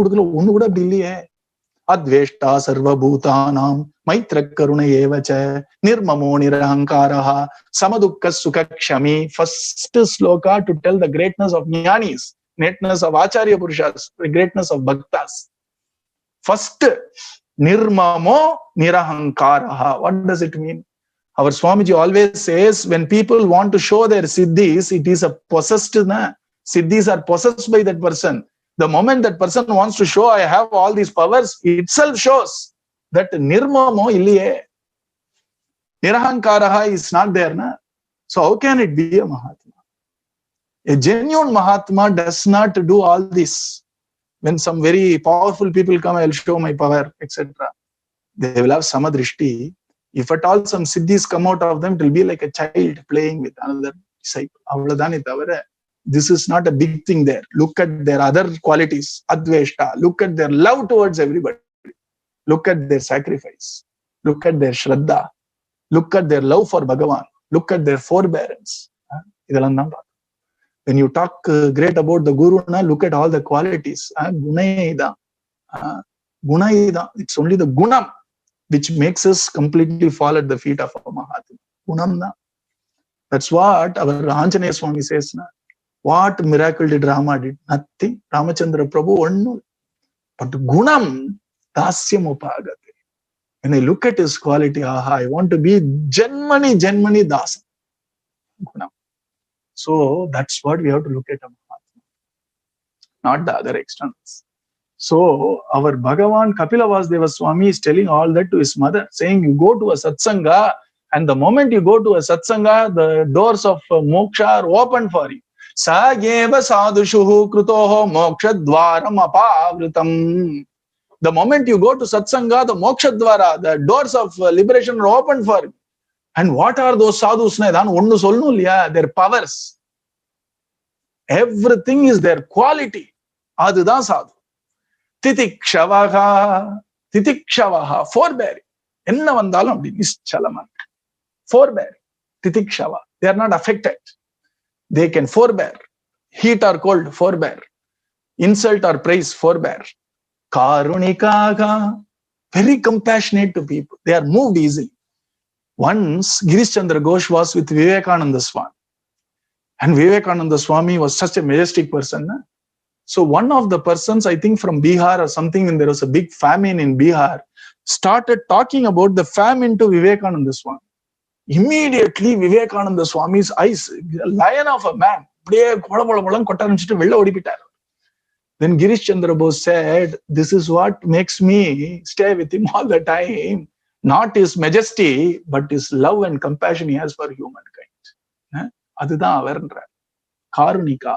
Adveshta sarva bhutanam maitra karuna evacha nirmamo nirahankaraha samadukka sukha kshami. First sloka to tell the greatness of jnanis, greatness of acharya purushas, the greatness of bhaktas. First, nirmamo nirahankaraha. What does it mean? Our Swamiji always says, when people want to show their siddhis, it is a possessed, siddhis are possessed by that person. The moment that person wants to show I have all these powers, itself shows that nirmamo illiye. Nirahankaraha is not there. So how can it be a Mahatma? A genuine Mahatma does not do all this. When some very powerful people come, I will show my power, etc. They will have samadrishti. If at all some siddhis come out of them, it will be like a child playing with another disciple. This is not a big thing there. Look at their other qualities, adveshta. Look at their love towards everybody. Look at their sacrifice. Look at their shraddha. Look at their love for Bhagavan. Look at their forbearance. When you talk great about the Guru, look at all the qualities. Gunaida. It's only the gunam which makes us completely fall at the feet of our Mahatma. Gunam. That's what our Anjaneya Swami says. What miracle did Rama did? Nothing. Ramachandra Prabhu, one. But gunam, dasyam upagate. When I look at his quality, I want to be janmani dasa. Gunam. So that's what we have to look at a Mahatma, not the other externals. So our Bhagavan Kapila Vasudeva Swami is telling all that to his mother, saying you go to a satsanga, and the moment you go to a satsanga, the doors of moksha are open for you. Sageva sadhushuhu krutoho mokshadvaram apavritam. The moment you go to satsanga, the mokshadvara, the doors of liberation are open for you. And what are those sadhus? Their powers. Everything is their quality. Adudan sadhu. Titikshavaha, forbearing. Enna vandalum apdi nischalama. Forbearing. Titikshava. They are not affected. They can forbear. Heat or cold, forbear. Insult or praise, forbear. Karunikaga. Very compassionate to people. They are moved easily. Once, Girish Chandra Ghosh was with Vivekananda Swami. And Vivekananda Swami was such a majestic person. Na? So one of the persons, I think from Bihar or something, when there was a big famine in Bihar, started talking about the famine to Vivekananda Swami. Immediately, Vivekananda Swami's eyes, a lion of a man, then Girish Chandra Bose said, this is what makes me stay with him all the time. Not his majesty, but his love and compassion he has for humankind. Adudha avarandra. Karunika.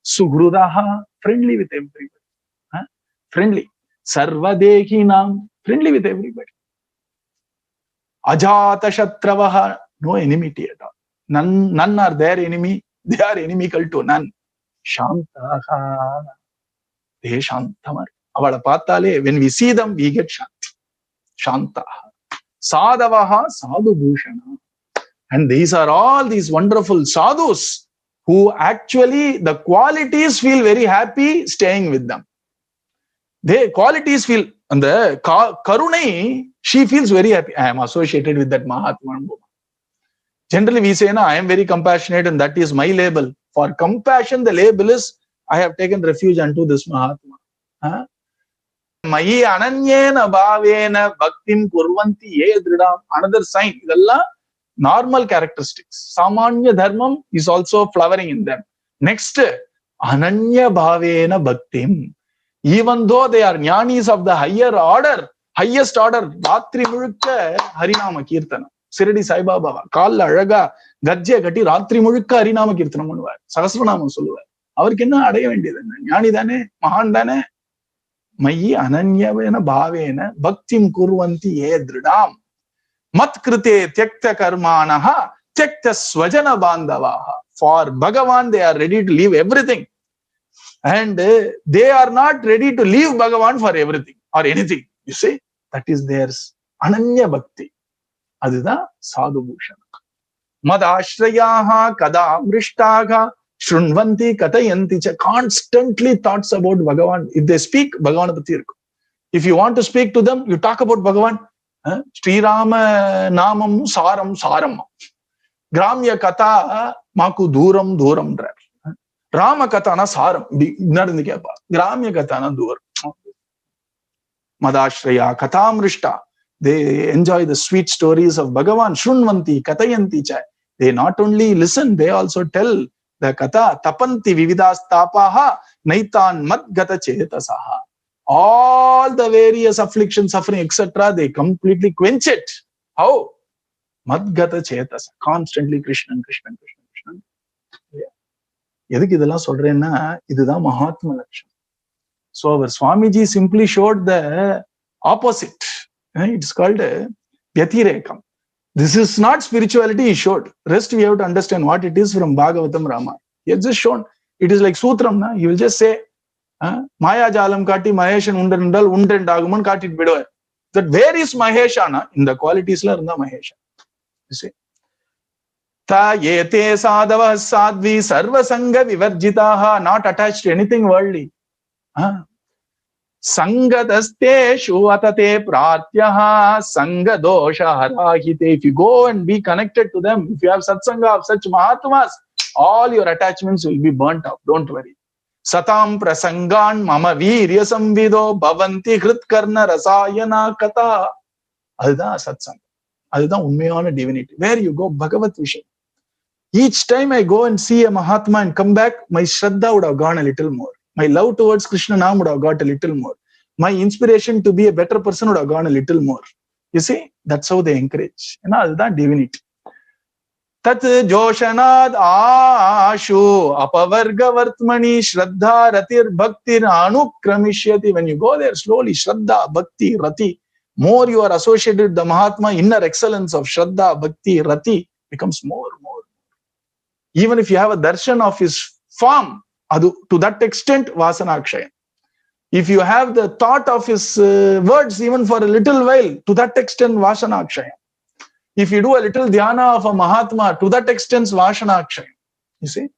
Suhrudaha. Friendly with everybody. Friendly. Sarvadehinam. Friendly with everybody. Ajata Shatravaha. No enmity at all. None are their enemy. They are inimical to none. Shantaha. They shantamar. Avala patale. When we see them, we get shanti. Shantaha. Sadavaha. Sadhu bhushana. And these are all these wonderful sadhus who actually the qualities feel very happy staying with them. They qualities feel, and the Karunai, she feels very happy. I am associated with that Mahatma. Generally we say, I am very compassionate and that is my label. For compassion, the label is, I have taken refuge unto this Mahatma. Mahi ananyena bhavena bhaktim kurvanti ye dridam. Another sign. Idalla normal characteristics. Samanya dharmam is also flowering in them. Next, ananya bhavena bhaktim. Even though they are jnanis of the higher order, highest order, ratri mulukka harinama kirtana. Siradi Sai Baba, Kalla Alaga, Gajja Kati, Ratri Mulukka harinama kirtanam பண்ணுவார். சகஸ்ரநாமம் சொல்லுவார். அவருக்கு என்ன அடைய வேண்டியது என்ன? ஞானி தானே, மகான் தானே. மயி அனன்யவேன பாவேன பக்திம் குர்வந்தி ஏ திருடாம். Mat krite tyakta karmanaha tyakta swajana bandavaha. For Bhagavan, they are ready to leave everything. And they are not ready to leave Bhagavan for everything or anything. You see, that is theirs. Ananya bhakti. Adida sadhu bhushana. Madashrayaha kada mrishtaga shrunvanti katayanti cha. Constantly thoughts about Bhagavan. If they speak, Bhagavan pati irukku. If you want to speak to them, you talk about Bhagavan. Sri Rama Namam Saram Saram. Gramya Kata Maku Duram Duram Drar. Rama Katana Saram. Gramya Katana Duram. Madashraya Katamrishta. They enjoy the sweet stories of Bhagavan. Shrunvanti Katayanti Chai. They not only listen, they also tell the Kata. Tapanti Vividas Tapaha Naitan Madgata Chetasaha. All the various afflictions, suffering, etc., they completely quench it. How? Madgata Chetasa. Constantly Krishna, Krishna, Krishna, Krishna. எதுக்கு இதெல்லாம் சொல்றேன்னா இதுதான் மகாத்மா லட்சணம். So our Swamiji simply showed the opposite. It's called Vyatirekam. This is not spirituality he showed. Rest we have to understand what it is from Bhagavatam Rama. He has just shown. It is like Sutram. Na? He will just say, Maya Jalam Kati Maheshan Undandal Undandaguman Kati Bidoy. That where is Maheshana? In the qualities la runda Mahesha. You see. Ta yete sadava sadvi sarva sangha vivarjitaha, not attached to anything worldly. Sangadasteshu atate pratyaha sangha dosha harahite. If you go and be connected to them, if you have satsanga of such Mahatmas, all your attachments will be burnt out. Don't worry. Satam prasangan mama virya samvido bhavanti hritkarna rasayana kata. Adha satsang. Adha unmayana divinity. Where you go, Bhagavat Visham. Each time I go and see a Mahatma and come back, my Shraddha would have gone a little more. My love towards Krishna Nam would have got a little more. My inspiration to be a better person would have gone a little more. You see, that's how they encourage. That's divinity. Tat Joshanad Ashu Apavarga Vartmani Shraddha Ratir Bhaktir Anukramishati. When you go there slowly, Shraddha, Bhakti, Rati, more you are associated with the Mahatma, inner excellence of Shraddha, Bhakti, Rati becomes more. Even if you have a darshan of his form, adu to that extent vasanakshayam. If you have the thought of his words even for a little while, to that extent vasanakshayam. If you do a little dhyana of a Mahatma, to that extent vasanakshayam. You see?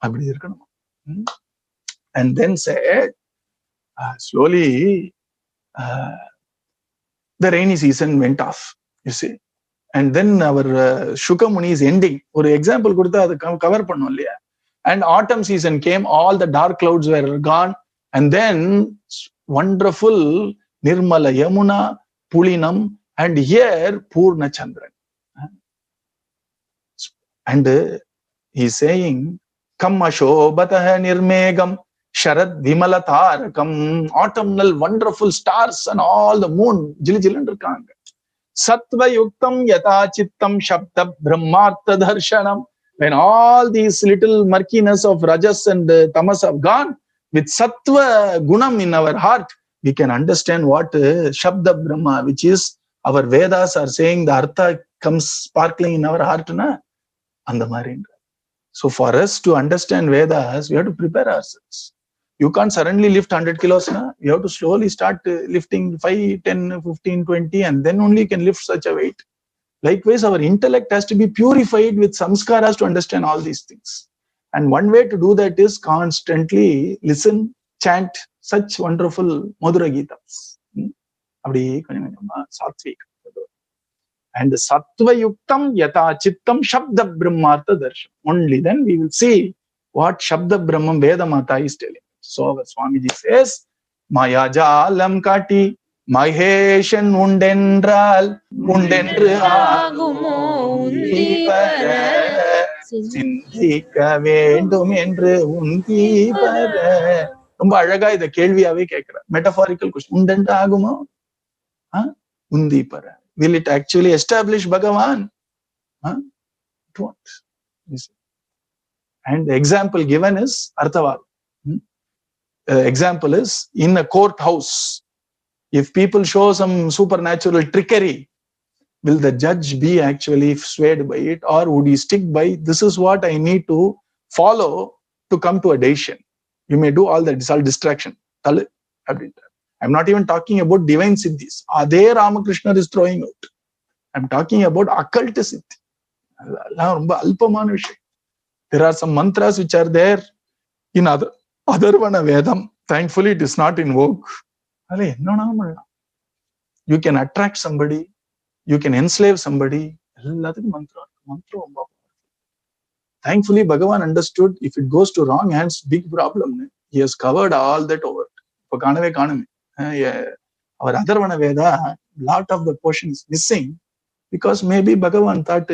Abdi irkanum. And then said, slowly, the rainy season went off, you see. And then our Shuka Muni is ending. Or example kudutha adu cover pannum illaya. And autumn season came, all the dark clouds were gone, and then wonderful Nirmala Yamuna, Pulinam, and here Purna Chandran. And he's saying, Kamma Shobhatah Nirmegam Sharad Vimala Tarakam, autumnal wonderful stars and all the moon, Jil irukanga. Sattva Yuktam Yata Chittam Shabda Brahmartha Darshanam. When all these little murkiness of Rajas and Tamas have gone, with Sattva Gunam in our heart, we can understand what Shabda Brahma, which is our Vedas are saying, the Artha comes sparkling in our heart. Na? So for us to understand Vedas, we have to prepare ourselves. You can't suddenly lift 100 kilos. Na? You have to slowly start lifting 5, 10, 15, 20, and then only you can lift such a weight. Likewise, our intellect has to be purified with samskaras to understand all these things. And one way to do that is constantly listen, chant such wonderful Madhura Geetas. And Sattva Yuktam Yata Chittam Shabda Brahmartha Darshan. Only then we will see what Shabda Brahman Veda Mata is telling. So our Swamiji says, Maya Jalam Kati Maheshan Undendral Undendru Agumo Undipara Sindhika Vendum Endru Undipara. ரொம்ப அழகா இத கேள்வியாவே கேட்கிற metaphorical question. Undendra Agumo Undipara. Will it actually establish Bhagavan? It won't. And the example given is Arthavad. Example is in a courthouse. If people show some supernatural trickery, will the judge be actually swayed by it, or would he stick by, this is what I need to follow to come to a decision? You may do all that, it's all distraction. I'm not even talking about divine siddhis. Ade Ramakrishna is throwing out. I'm talking about occult siddhi. There are some mantras which are there in Atharvana Vedam. Thankfully, it is not in vogue. You can attract somebody, you can enslave somebody. Thankfully, Bhagavan understood if it goes to wrong hands, big problem. He has covered all that over. Our Atharvana Veda, lot of the portion is missing because maybe Bhagavan thought,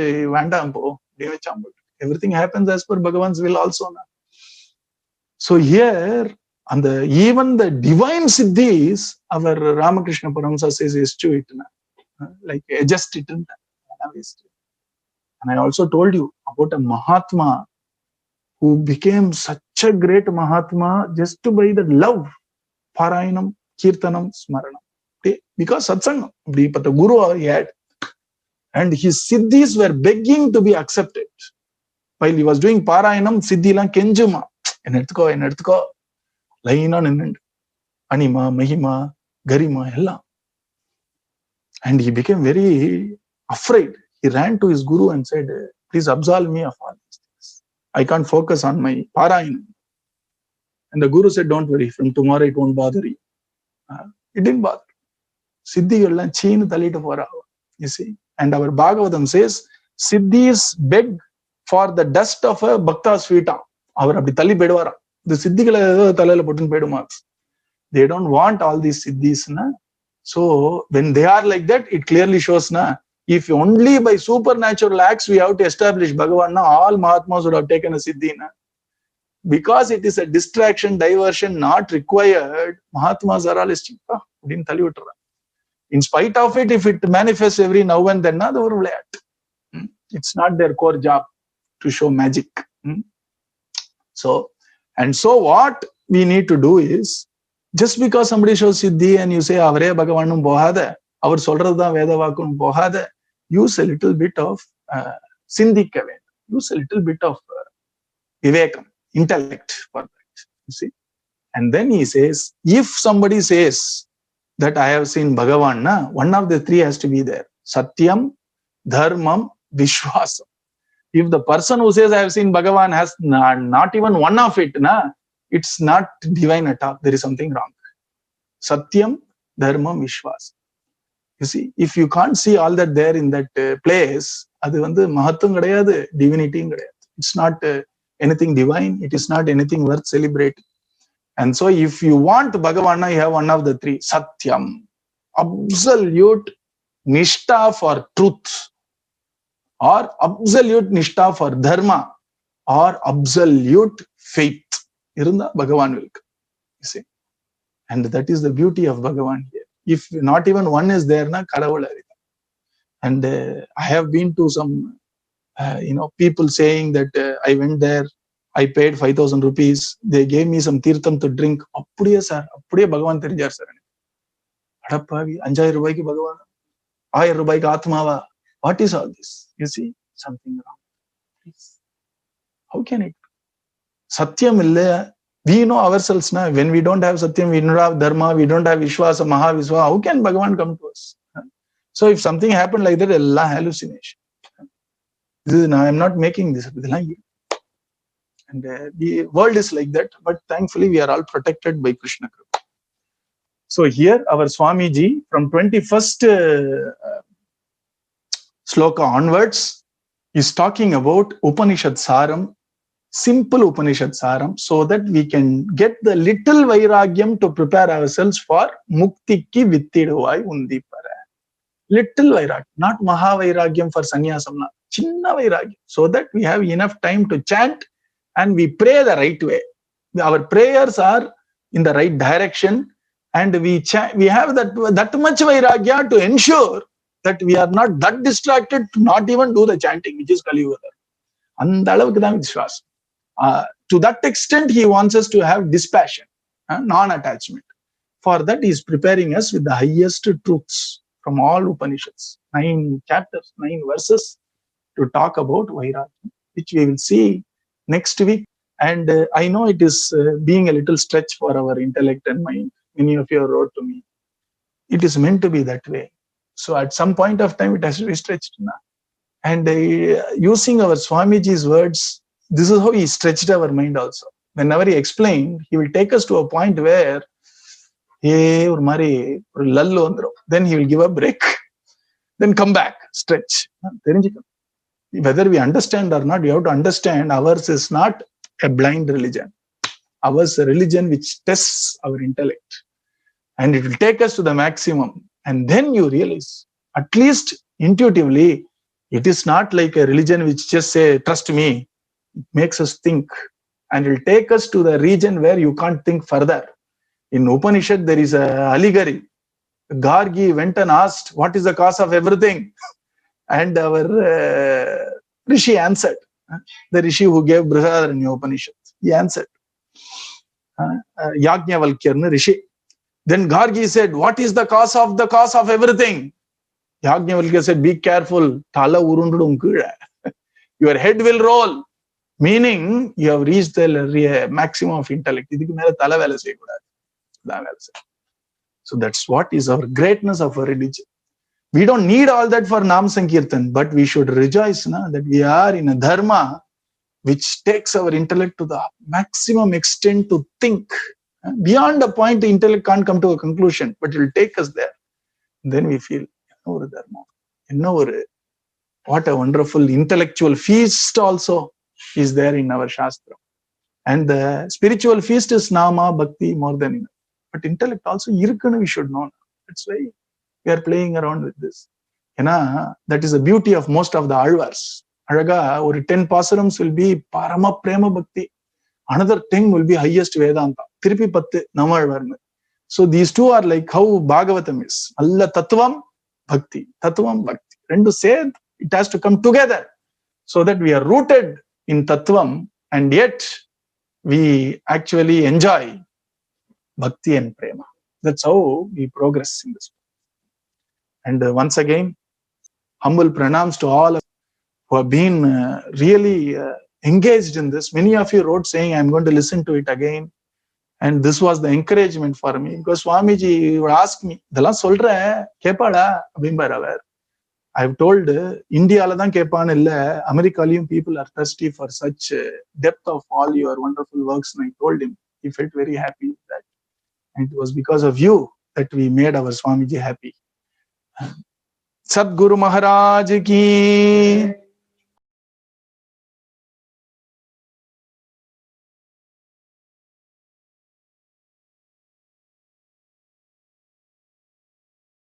everything happens as per Bhagavan's will also. So here, and even the divine siddhis, our Ramakrishna Paramsa says, is to it, like adjust it. And I also told you about a Mahatma who became such a great Mahatma just by the love, Parayanam, Kirtanam, Smaranam. Because Satsangam, but the Guru he had. And his siddhis were begging to be accepted. While he was doing Parayanam, siddhilam kenjuma. Eneduthuko. Laina ninnundu. Anima, Mahima, Garima, ella. And he became very afraid. He ran to his Guru and said, please absolve me of all these things. I can't focus on my Parayanam. And the Guru said, don't worry, from tomorrow it won't bother you. It didn't bother. Siddhi ella cheen thalita porava. You see. And our Bhagavatam says, siddhis beg for the dust of a bhakta's feet. Our abdi tali bedvara. The siddhikala talala potun peduma. They don't want all these siddhis. Na? So when they are like that, it clearly shows, na, if only by supernatural acts we have to establish Bhagavan, na, all Mahatmas would have taken a siddhi. Na? Because it is a distraction, diversion not required, Mahatmas are all in spite of it, if it manifests every now and then, it's not their core job to show magic. So what we need to do is, just because somebody shows siddhi and you say, Avare Bhagavanum Bohada, our Solradha Veda Vakum Bohada, use a little bit of Sindhika Veda, use a little bit of Vivekam. intellect for that. You see? And then he says, if somebody says that I have seen Bhagavan, one of the three has to be there. Satyam, Dharmam, vishvAsam. If the person who says I have seen Bhagavan has not even one of it, it's not divine at all. There is something wrong. Satyam, Dharmam, vishvAsam. You see, if you can't see all that there in that place, adu vandu mahatham kadayadu, divinity kadayadu. It's not anything divine. It is not anything worth celebrating. And so if you want Bhagavan, you have one of the three. Satyam, absolute nishtha for truth, or absolute nishtha for dharma, or absolute faith. Irunda Bhagavan will come. You see? And that is the beauty of Bhagavan here. If not even one is there, kadavul arida. And I have been to some, people saying that I went there, I paid 5,000 rupees. They gave me some tirtham to drink. Appadiye sir, appadiye Bhagavan therinjar sir. Adappavi, 5,000 rupaikku Bhagavan, 1,000 rupaikku Atmava. What is all this? You see, something wrong. Please. How can it? Satyam illa. We know ourselves now. When we don't have Satyam, we don't have Dharma, we don't have vishvAsam, maha, vishva. How can Bhagavan come to us? So if something happened like that, Allah hallucination. I am not making this. And the world is like that, but thankfully we are all protected by Krishna Kripa. So here our Swamiji from 21st sloka onwards is talking about Upanishad Saram, simple Upanishad Saram, so that we can get the little Vairagyam to prepare ourselves for Mukti ki Vittiduvai Undi Para. Little Vairagyam, not Maha Vairagyam for Sannyasam, Chinna Vairagyam, so that we have enough time to chant and we pray the right way. Our prayers are in the right direction, and we have that much Vairagya to ensure that we are not that distracted to not even do the chanting, which is Kali Yuga. To that extent, he wants us to have dispassion, non-attachment. For that, he is preparing us with the highest truths from all Upanishads. 9 chapters, 9 verses to talk about Vairagya, which we will see next week. And I know it is being a little stretch for our intellect and mind. Many of you wrote to me. It is meant to be that way. So at some point of time, it has to be stretched now. And using our Swamiji's words, this is how he stretched our mind also. Whenever he explained, he will take us to a point where then he will give a break, then come back, stretch. Whether we understand or not, we have to understand ours is not a blind religion. Ours is a religion which tests our intellect. And it will take us to the maximum. And then you realize, at least intuitively, it is not like a religion which just say, trust me. It makes us think. And it will take us to the region where you can't think further. In Upanishad, there is a allegory. Gargi went and asked, what is the cause of everything? And our Rishi answered. The Rishi who gave Brihadaranya Upanishad. He answered. Yajnavalkyarna Rishi. Then Gargi said, what is the cause of everything? Yajnavalkya said, be careful. Your head will roll. Meaning, you have reached the maximum of intellect. So that's what is our greatness of our religion. We don't need all that for Nam Sankirtan, but we should rejoice that we are in a dharma which takes our intellect to the maximum extent to think. Beyond a point, the intellect can't come to a conclusion, but it will take us there. Then we feel, what a wonderful intellectual feast also is there in our Shastra. And the spiritual feast is Nama, Bhakti, more than enough. But intellect also, we should know. That's why we are playing around with this. That is the beauty of most of the Alvars. Araga, or 10 pasarams will be Parama Prema Bhakti. Another 10 will be highest Vedanta. Tirpi Patte, Namadwaar. So these two are like how Bhagavatam is. Allah Tattvam, Bhakti. Tattvam, Bhakti. And to say it has to come together so that we are rooted in Tattvam and yet we actually enjoy Bhakti and Prema. That's how we progress in this. And once again, humble pranams to all who have been really engaged in this. Many of you wrote saying, I'm going to listen to it again. And this was the encouragement for me. Because Swamiji would ask me, Dala solra, kepada, abimbar. I've told India aladan kepan illa, Americalium people are thirsty for such depth of all your wonderful works. And I told him, he felt very happy with that. And it was because of you that we made our Swamiji happy. Sadguru Maharaj ki